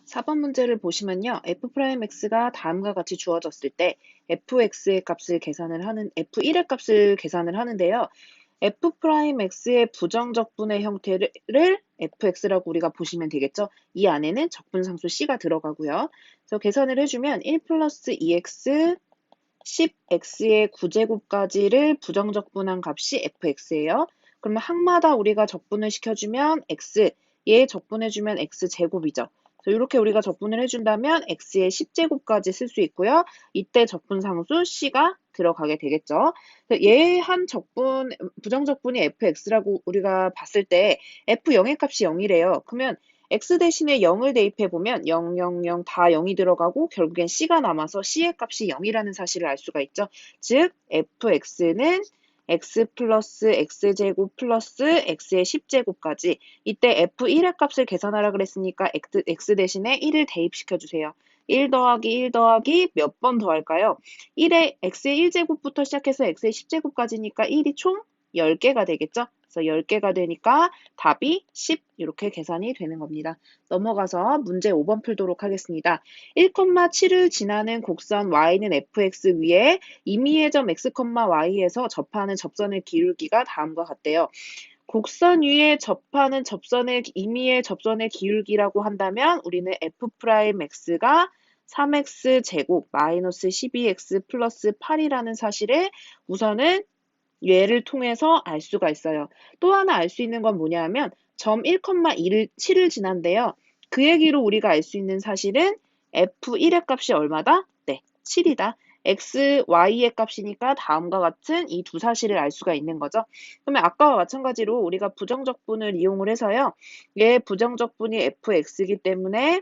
4번 문제를 보시면요. f'x가 다음과 같이 주어졌을 때 fx의 값을 계산을 하는 f1의 값을 계산을 하는데요. f'x의 부정적분의 형태를 fx라고 우리가 보시면 되겠죠. 이 안에는 적분상수 c가 들어가고요. 그래서 계산을 해주면 1 플러스 2x 10x의 9제곱까지를 부정적분한 값이 fx예요. 그러면 항마다 우리가 적분을 시켜주면 x, 얘 적분해주면 x제곱이죠. 이렇게 우리가 적분을 해준다면 x의 10제곱까지 쓸 수 있고요. 이때 적분상수 c가 들어가게 되겠죠. 얘 한 적분, 부정적분이 fx라고 우리가 봤을 때 f0의 값이 0이래요. 그러면 x 대신에 0을 대입해보면 0, 0, 0 다 0이 들어가고 결국엔 c가 남아서 c의 값이 0이라는 사실을 알 수가 있죠. 즉 fx는 x 플러스 x제곱 플러스 x의 10제곱까지 이때 f1의 값을 계산하라 그랬으니까 x 대신에 1을 대입시켜주세요. 1 더하기 1 더하기 몇 번 더할까요? 1의 x의 1제곱부터 시작해서 x의 10제곱까지니까 1이 총 10개가 되겠죠? 그래서 10개가 되니까 답이 10 이렇게 계산이 되는 겁니다. 넘어가서 문제 5번 풀도록 하겠습니다. 1,7을 지나는 곡선 y는 fx 위에 임의의 점 x, y에서 접하는 접선의 기울기가 다음과 같대요. 곡선 위에 접하는 접선의 임의의 접선의 기울기라고 한다면 우리는 f'x가 3x 제곱 마이너스 12x 플러스 8이라는 사실을 우선은 얘를 통해서 알 수가 있어요. 또 하나 알 수 있는 건 뭐냐면 점 1,7을 지난데요. 그 얘기로 우리가 알 수 있는 사실은 f1의 값이 얼마다? 네, 7이다. x, y의 값이니까 다음과 같은 이 두 사실을 알 수가 있는 거죠. 그러면 아까와 마찬가지로 우리가 부정적분을 이용을 해서요. 얘 부정적분이 fx이기 때문에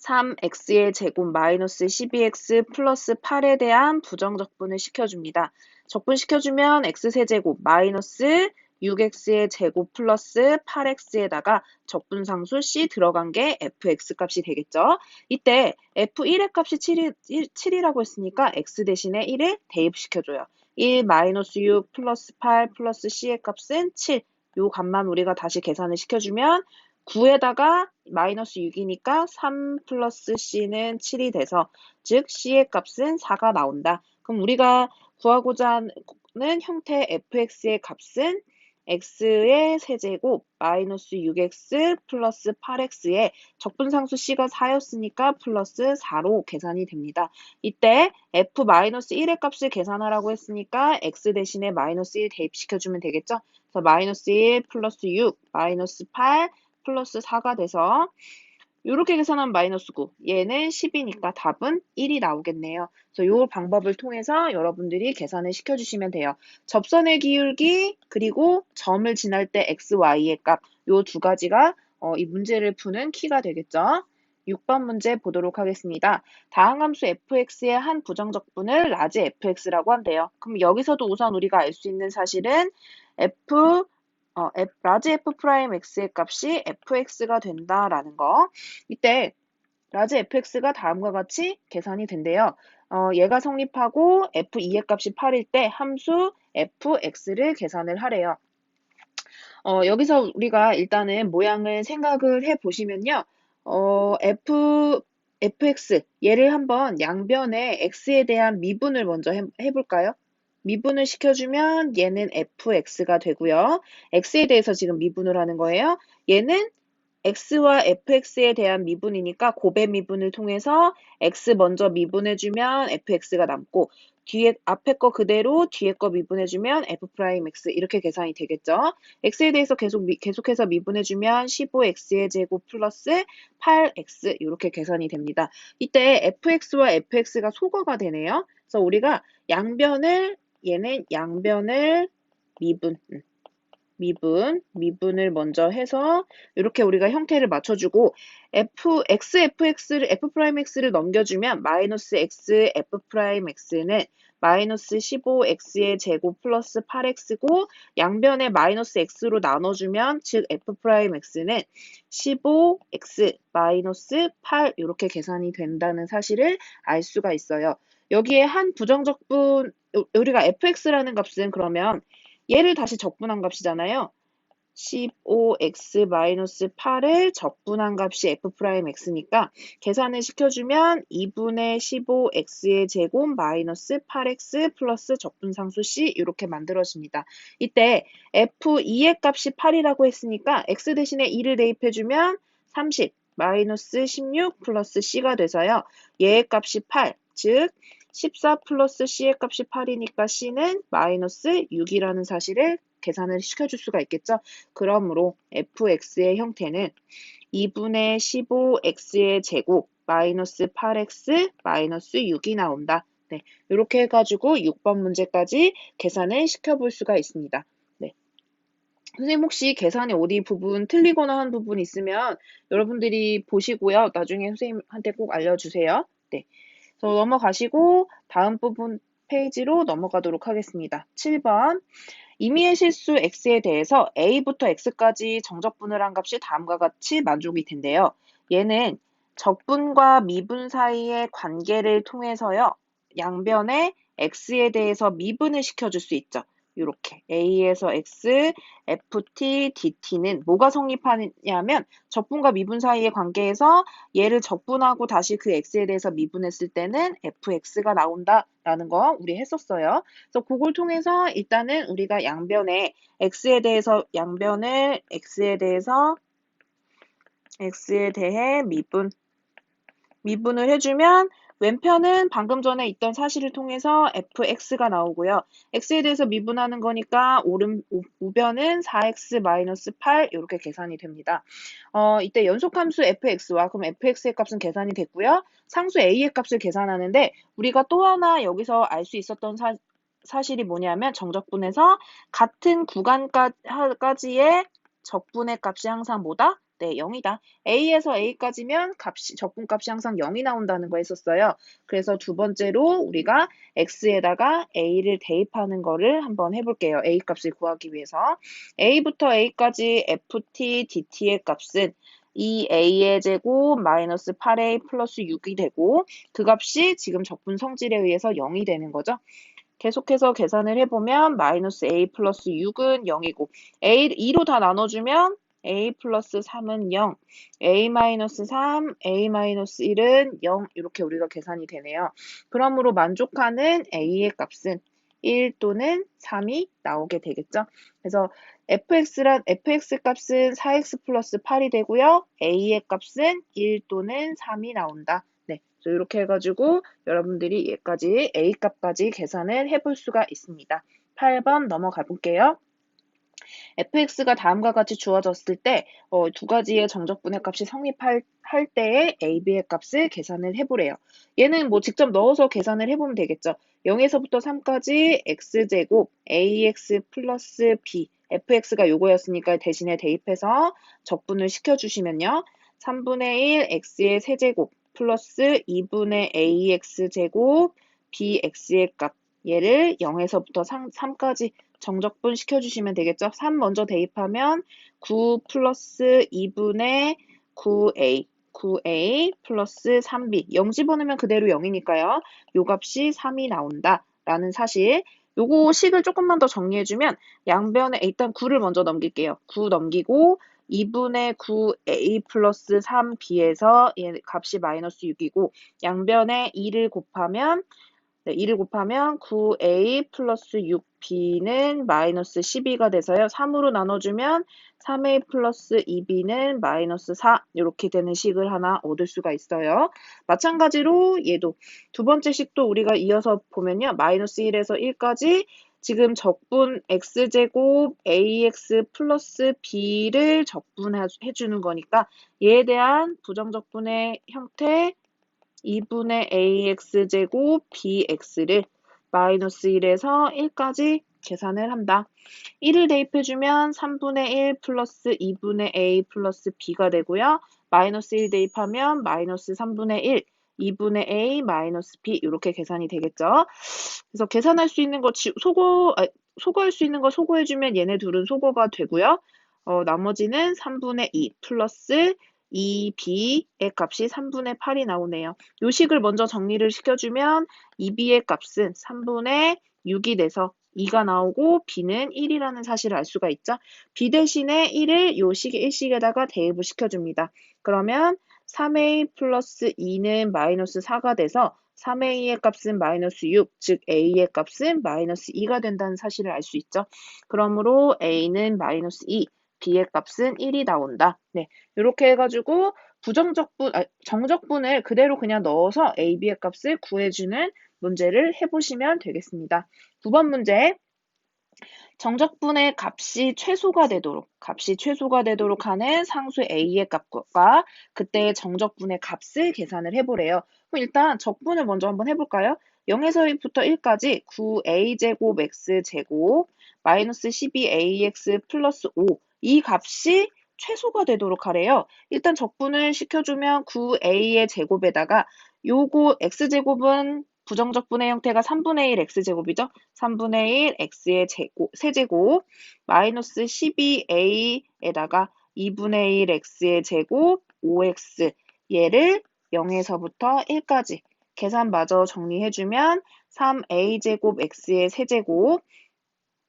3x의 제곱 마이너스 12x 플러스 8에 대한 부정적분을 시켜줍니다. 적분시켜주면 x세제곱 마이너스 6x의 제곱 플러스 8x에다가 적분상수 c 들어간 게 fx 값이 되겠죠. 이때 f1의 값이 7이라고 했으니까 x 대신에 1을 대입시켜줘요. 1 마이너스 6 플러스 8 플러스 c의 값은 7. 요 값만 우리가 다시 계산을 시켜주면 9에다가 마이너스 6이니까 3 플러스 c는 7이 돼서 즉 c의 값은 4가 나온다. 그럼 우리가 구하고자 하는 형태 fx의 값은 x의 세제곱 마이너스 6x 플러스 8x에 적분상수 c가 4였으니까 플러스 4로 계산이 됩니다. 이때 f-1의 값을 계산하라고 했으니까 x 대신에 마이너스 1 대입시켜주면 되겠죠? 그래서 마이너스 1 플러스 6 마이너스 8 플러스 4가 돼서 이렇게 계산하면 마이너스 9, 얘는 10이니까 답은 1이 나오겠네요. 그래서 이 방법을 통해서 여러분들이 계산을 시켜주시면 돼요. 접선의 기울기 그리고 점을 지날 때 x, y의 값, 이 두 가지가 이 문제를 푸는 키가 되겠죠. 6번 문제 보도록 하겠습니다. 다항함수 fx의 한 부정적분을 라지 fx라고 한대요. 그럼 여기서도 우선 우리가 알 수 있는 사실은 라지 f'x의 값이 fx가 된다라는 거. 이때 라지 fx가 다음과 같이 계산이 된대요. 얘가 성립하고 f2의 값이 8일 때 함수 fx를 계산을 하래요. 여기서 우리가 일단은 모양을 생각을 해보시면요. fx, 얘를 한번 양변에 x에 대한 미분을 먼저 해볼까요? 미분을 시켜주면 얘는 fx가 되고요. x에 대해서 지금 미분을 하는 거예요. 얘는 x와 fx에 대한 미분이니까 곱의 미분을 통해서 x 먼저 미분해주면 fx가 남고 뒤에 앞에 거 그대로 뒤에 거 미분해주면 f'x 이렇게 계산이 되겠죠. x에 대해서 계속해서 미분해주면 15x의 제곱 플러스 8x 이렇게 계산이 됩니다. 이때 fx와 fx가 소거가 되네요. 그래서 우리가 얘는 양변을 미분을 먼저 해서 이렇게 우리가 형태를 맞춰주고 f'x를 넘겨주면 마이너스 x f'x는 마이너스 15x의 제곱 플러스 8x고 양변에 마이너스 x로 나눠주면 즉 f'x는 15x 마이너스 8 이렇게 계산이 된다는 사실을 알 수가 있어요. 여기에 한 부정적분 우리가 fx라는 값은 그러면 얘를 다시 적분한 값이잖아요. 15x-8을 적분한 값이 f'x니까 계산을 시켜주면 2분의 15x의 제곱 마이너스 8x 플러스 적분상수 c 이렇게 만들어집니다. 이때 f2의 값이 8이라고 했으니까 x 대신에 2를 대입해주면 30 마이너스 16 플러스 c가 돼서요. 얘의 값이 8, 즉 14 플러스 c의 값이 8이니까 c는 마이너스 6이라는 사실을 계산을 시켜줄 수가 있겠죠. 그러므로 fx의 형태는 2분의 15x의 제곱 마이너스 8x 마이너스 6이 나온다. 네, 이렇게 해가지고 6번 문제까지 계산을 시켜볼 수가 있습니다. 네. 선생님 혹시 계산에 어디 부분 틀리거나 한 부분 있으면 여러분들이 보시고요. 나중에 선생님한테 꼭 알려주세요. 네. 넘어가시고 다음 부분 페이지로 넘어가도록 하겠습니다. 7번. 임의의 실수 x에 대해서 a부터 x까지 정적분을 한 값이 다음과 같이 만족이 된대요. 얘는 적분과 미분 사이의 관계를 통해서요. 양변에 x에 대해서 미분을 시켜줄 수 있죠. 이렇게 a에서 x, ft, dt는 뭐가 성립하냐면 적분과 미분 사이의 관계에서 얘를 적분하고 다시 그 x에 대해서 미분했을 때는 fx가 나온다라는 거 우리 했었어요. 그래서 그걸 통해서 일단은 우리가 양변에 x에 대해서 양변을 x에 대해 미분을 해주면 왼편은 방금 전에 있던 사실을 통해서 fx가 나오고요. x에 대해서 미분하는 거니까 우변은 4x-8 이렇게 계산이 됩니다. 이때 연속함수 fx와 그럼 fx의 값은 계산이 됐고요. 상수 a의 값을 계산하는데 우리가 또 하나 여기서 알 수 있었던 사실이 뭐냐면 정적분에서 같은 구간까지의 적분의 값이 항상 뭐다? 네, 0이다. A에서 A까지면 적분값이 항상 0이 나온다는 거 했었어요. 그래서 두 번째로 우리가 X에다가 A를 대입하는 거를 한번 해볼게요. A 값을 구하기 위해서. A부터 A까지 FT, DT의 값은 2A의 제곱 마이너스 8A 플러스 6이 되고 그 값이 지금 적분 성질에 의해서 0이 되는 거죠. 계속해서 계산을 해보면 마이너스 A 플러스 6은 0이고 A 2로 다 나눠주면 A 플러스 3은 0, A 마이너스 3, A 마이너스 1은 0 이렇게 우리가 계산이 되네요. 그러므로 만족하는 A의 값은 1 또는 3이 나오게 되겠죠. 그래서 fx 값은 4x 플러스 8이 되고요. A의 값은 1 또는 3이 나온다. 네, 이렇게 해가지고 여러분들이 얘까지 A 값까지 계산을 해볼 수가 있습니다. 8번 넘어가 볼게요. fx가 다음과 같이 주어졌을 때 두 가지의 정적분의 값이 성립할 때의 a, b의 값을 계산을 해보래요. 얘는 뭐 직접 넣어서 계산을 해보면 되겠죠. 0에서부터 3까지 x제곱 ax 플러스 b fx가 요거였으니까 대신에 대입해서 적분을 시켜주시면요. 3분의 1 x의 세제곱 플러스 2분의 ax제곱 bx의 값 얘를 0에서부터 3까지 정적분 시켜주시면 되겠죠. 3 먼저 대입하면 9 플러스 2분의 9a 플러스 3b 0 집어넣으면 그대로 0이니까요. 요 값이 3이 나온다라는 사실. 요거 식을 조금만 더 정리해주면 양변에 일단 9를 먼저 넘길게요. 9 넘기고 2분의 9a 플러스 3b에서 얘 값이 마이너스 6이고 양변에 2를 곱하면 9a 플러스 6b는 마이너스 12가 돼서요. 3으로 나눠주면 3a 플러스 2b는 마이너스 4 이렇게 되는 식을 하나 얻을 수가 있어요. 마찬가지로 얘도 두 번째 식도 우리가 이어서 보면요. 마이너스 1에서 1까지 지금 적분 x제곱 ax 플러스 b를 적분해주는 거니까 얘에 대한 부정적분의 형태 2분의 ax제곱 bx를 마이너스 1에서 1까지 계산을 한다. 1을 대입해주면 3분의 1 플러스 2분의 a 플러스 b가 되고요. 마이너스 1 대입하면 마이너스 3분의 1, 2분의 a 마이너스 b 이렇게 계산이 되겠죠. 그래서 계산할 수 있는 거 소거할 수 있는 거 소거해주면 얘네 둘은 소거가 되고요. 나머지는 3분의 2 플러스 2b의 값이 3분의 8이 나오네요. 요 식을 먼저 정리를 시켜주면 2b의 값은 3분의 6이 돼서 2가 나오고 b는 1이라는 사실을 알 수가 있죠. b 대신에 1을 요 식의 1식에다가 대입을 시켜줍니다. 그러면 3a 플러스 2는 마이너스 4가 돼서 3a의 값은 마이너스 6, 즉 a의 값은 마이너스 2가 된다는 사실을 알 수 있죠. 그러므로 a는 마이너스 2, b의 값은 1이 나온다. 네, 이렇게 해가지고 정적분을 그대로 그냥 넣어서 a, b의 값을 구해주는 문제를 해보시면 되겠습니다. 9번 문제. 정적분의 값이 최소가 되도록 하는 상수 a의 값과 그때의 정적분의 값을 계산을 해보래요. 그럼 일단 적분을 먼저 한번 해볼까요? 0에서 1부터 1까지 9a제곱 x제곱 마이너스 12ax 플러스 5 이 값이 최소가 되도록 하래요. 일단 적분을 시켜주면 9a의 제곱에다가 요거 x제곱은 부정적분의 형태가 3분의 1 x제곱이죠. 3분의 1 x의 세제곱 마이너스 12a에다가 2분의 1 x의 제곱 5x 얘를 0에서부터 1까지 계산마저 정리해주면 3a제곱 x의 세제곱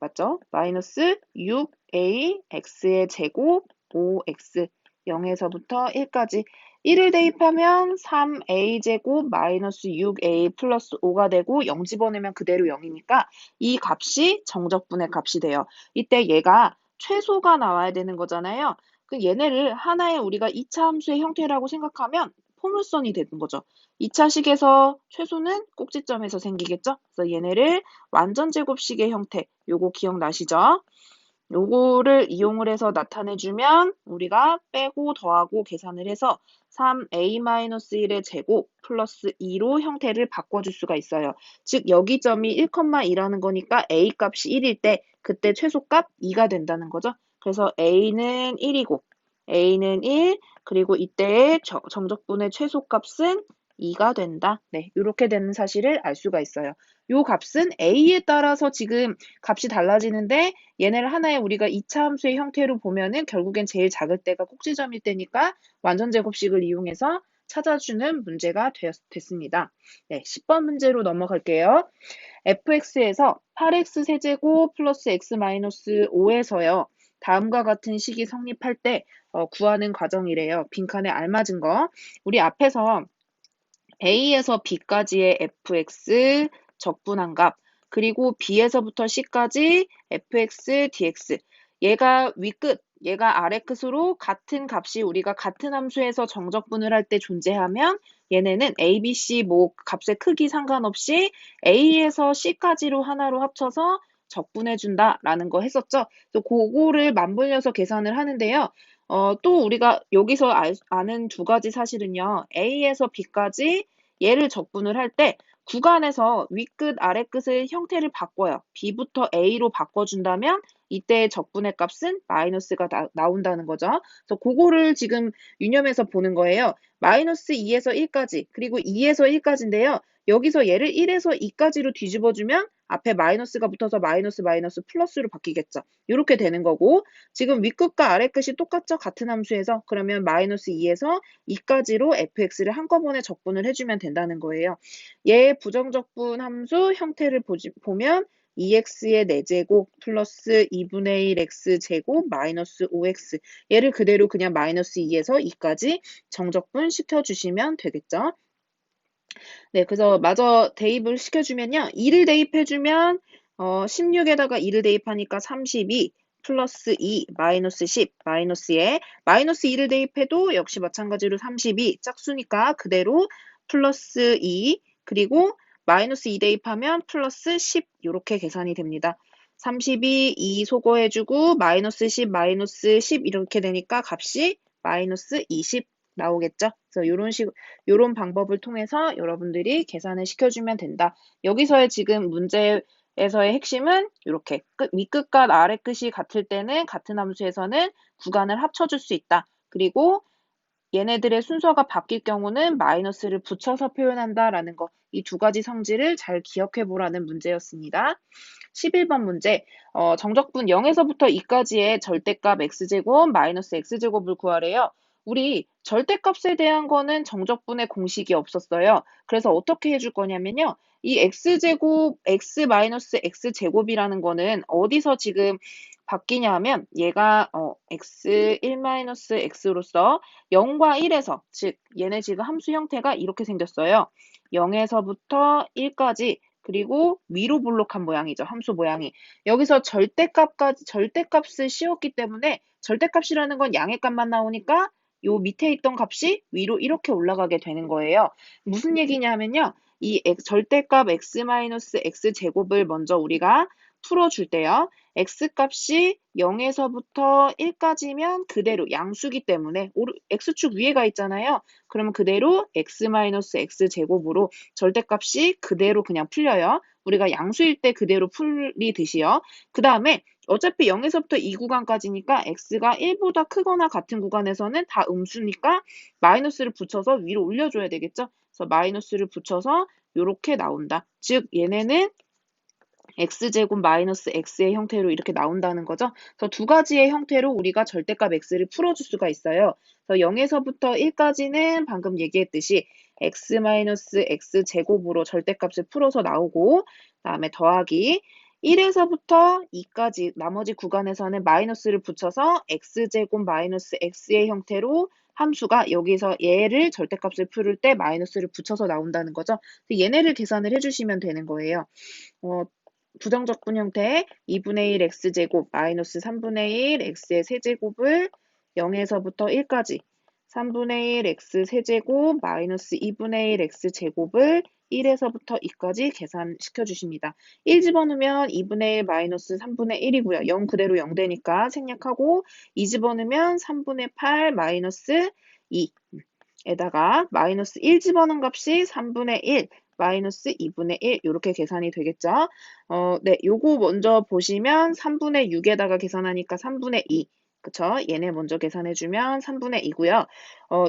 맞죠? 마이너스 6a x의 제곱 5x 0에서부터 1까지 1을 대입하면 3a제곱 마이너스 6a 플러스 5가 되고 0 집어넣으면 그대로 0이니까 이 값이 정적분의 값이 돼요. 이때 얘가 최소가 나와야 되는 거잖아요. 그 얘네를 하나의 우리가 2차 함수의 형태라고 생각하면 포물선이 되는 거죠. 2차식에서 최소는 꼭지점에서 생기겠죠? 그래서 얘네를 완전제곱식의 형태, 요거 기억나시죠? 요거를 이용을 해서 나타내주면 우리가 빼고 더하고 계산을 해서 3a-1의 제곱 플러스 2로 형태를 바꿔줄 수가 있어요. 즉 여기 점이 1,2라는 거니까 a 값이 1일 때 그때 최소값 2가 된다는 거죠. 그래서 a는 1이고 a는 1 그리고 이때의 정적분의 최소값은 2가 된다. 네, 이렇게 되는 사실을 알 수가 있어요. 요 값은 a에 따라서 지금 값이 달라지는데 얘네를 하나의 우리가 2차 함수의 형태로 보면은 결국엔 제일 작을 때가 꼭지점일 때니까 완전제곱식을 이용해서 찾아주는 문제가 됐습니다. 네, 10번 문제로 넘어갈게요. fx에서 8x 세제곱 플러스 x 마이너스 5에서요. 다음과 같은 식이 성립할 때 구하는 과정이래요. 빈칸에 알맞은 거. 우리 앞에서 A에서 B까지의 fx 적분한 값, 그리고 B에서부터 C까지 fx dx. 얘가 위끝, 얘가 아래 끝으로 같은 값이 우리가 같은 함수에서 정적분을 할 때 존재하면 얘네는 A, B, C 뭐 값의 크기 상관없이 A에서 C까지로 하나로 합쳐서 적분해준다라는 거 했었죠. 그래서 그거를 맞물려서 계산을 하는데요. 또 우리가 여기서 아는 두 가지 사실은요. A에서 B까지 얘를 적분을 할 때 구간에서 위끝, 아래끝의 형태를 바꿔요. B부터 A로 바꿔준다면 이때의 적분의 값은 마이너스가 나온다는 거죠. 그래서 그거를 지금 유념해서 보는 거예요. 마이너스 2에서 1까지, 그리고 2에서 1까지인데요. 여기서 얘를 1에서 2까지로 뒤집어주면 앞에 마이너스가 붙어서 마이너스 마이너스 플러스로 바뀌겠죠. 이렇게 되는 거고 지금 윗끝과 아래끝이 똑같죠? 같은 함수에서. 그러면 마이너스 2에서 2까지로 fx를 한꺼번에 적분을 해주면 된다는 거예요. 얘 부정적분 함수 형태를 보면 2x의 4제곱 플러스 2분의 1x제곱 마이너스 5x 얘를 그대로 그냥 마이너스 2에서 2까지 정적분 시켜주시면 되겠죠. 네, 그래서 마저 대입을 시켜주면요. 2를 대입해주면 16에다가 2를 대입하니까 32 플러스 2 마이너스 10 마이너스에 마이너스 2를 대입해도 역시 마찬가지로 32 짝수니까 그대로 플러스 2 그리고 마이너스 2 대입하면 플러스 10 이렇게 계산이 됩니다. 32, 2 소거해주고 마이너스 10 마이너스 10 이렇게 되니까 값이 마이너스 20 나오겠죠. 그래서 요런 방법을 통해서 여러분들이 계산을 시켜주면 된다. 여기서의 지금 문제에서의 핵심은 이렇게 윗끝과 아래끝이 같을 때는 같은 함수에서는 구간을 합쳐줄 수 있다. 그리고 얘네들의 순서가 바뀔 경우는 마이너스를 붙여서 표현한다라는 거. 이 두 가지 성질을 잘 기억해 보라는 문제였습니다. 11번 문제. 정적분 0에서부터 2까지의 절대값 x제곱 마이너스 x제곱을 구하래요. 우리 절대값에 대한 거는 정적분의 공식이 없었어요. 그래서 어떻게 해줄 거냐면요. 이 x제곱, x-x제곱이라는 거는 어디서 지금 바뀌냐 하면 얘가 x1-x로서 0과 1에서, 즉 얘네 지금 함수 형태가 이렇게 생겼어요. 0에서부터 1까지, 그리고 위로 볼록한 모양이죠. 함수 모양이. 여기서 절대값을 씌웠기 때문에 절대값이라는 건 양의 값만 나오니까 요 밑에 있던 값이 위로 이렇게 올라가게 되는 거예요. 무슨 얘기냐면요. 이 절대값 x-x제곱을 먼저 우리가 풀어줄 때요. x값이 0에서부터 1까지면 그대로 양수기 때문에 x축 위에 가 있잖아요. 그러면 그대로 x-x제곱으로 절대값이 그대로 그냥 풀려요. 우리가 양수일 때 그대로 풀리듯이요. 그 다음에 어차피 0에서부터 이 구간까지니까 x가 1보다 크거나 같은 구간에서는 다 음수니까 마이너스를 붙여서 위로 올려줘야 되겠죠. 그래서 마이너스를 붙여서 이렇게 나온다. 즉 얘네는 x제곱 마이너스 x의 형태로 이렇게 나온다는 거죠. 그래서 두 가지의 형태로 우리가 절대값 x를 풀어줄 수가 있어요. 그래서 0에서부터 1까지는 방금 얘기했듯이 x-x제곱으로 절대값을 풀어서 나오고, 그다음에 더하기 1에서부터 2까지 나머지 구간에서는 마이너스를 붙여서 x제곱 마이너스 x의 형태로 함수가 여기서 얘를 절대값을 풀을 때 마이너스를 붙여서 나온다는 거죠. 얘네를 계산을 해주시면 되는 거예요. 부정적분 형태 2분의 1 x제곱 마이너스 3분의 1 x의 세제곱을 0에서부터 1까지 3분의 1 x 세제곱 마이너스 2분의 1 x제곱을 1에서부터 2까지 계산시켜 주십니다. 1 집어넣으면 2분의 1 마이너스 3분의 1이고요. 0 그대로 0 되니까 생략하고 2 집어넣으면 3분의 8 마이너스 2에다가 마이너스 1 집어넣은 값이 3분의 1 마이너스 2분의 1 이렇게 계산이 되겠죠. 네, 요거 먼저 보시면 3분의 6에다가 계산하니까 3분의 2. 그쵸? 얘네 먼저 계산해주면 3분의 2고요.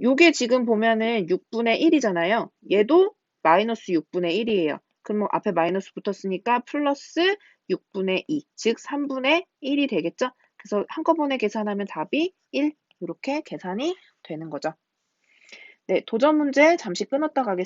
요게 지금 보면은 6분의 1이잖아요. 얘도 마이너스 6분의 1이에요. 그럼 앞에 마이너스 붙었으니까 플러스 6분의 2, 즉 3분의 1이 되겠죠? 그래서 한꺼번에 계산하면 답이 1, 이렇게 계산이 되는 거죠. 네, 도전 문제 잠시 끊었다 가겠습니다.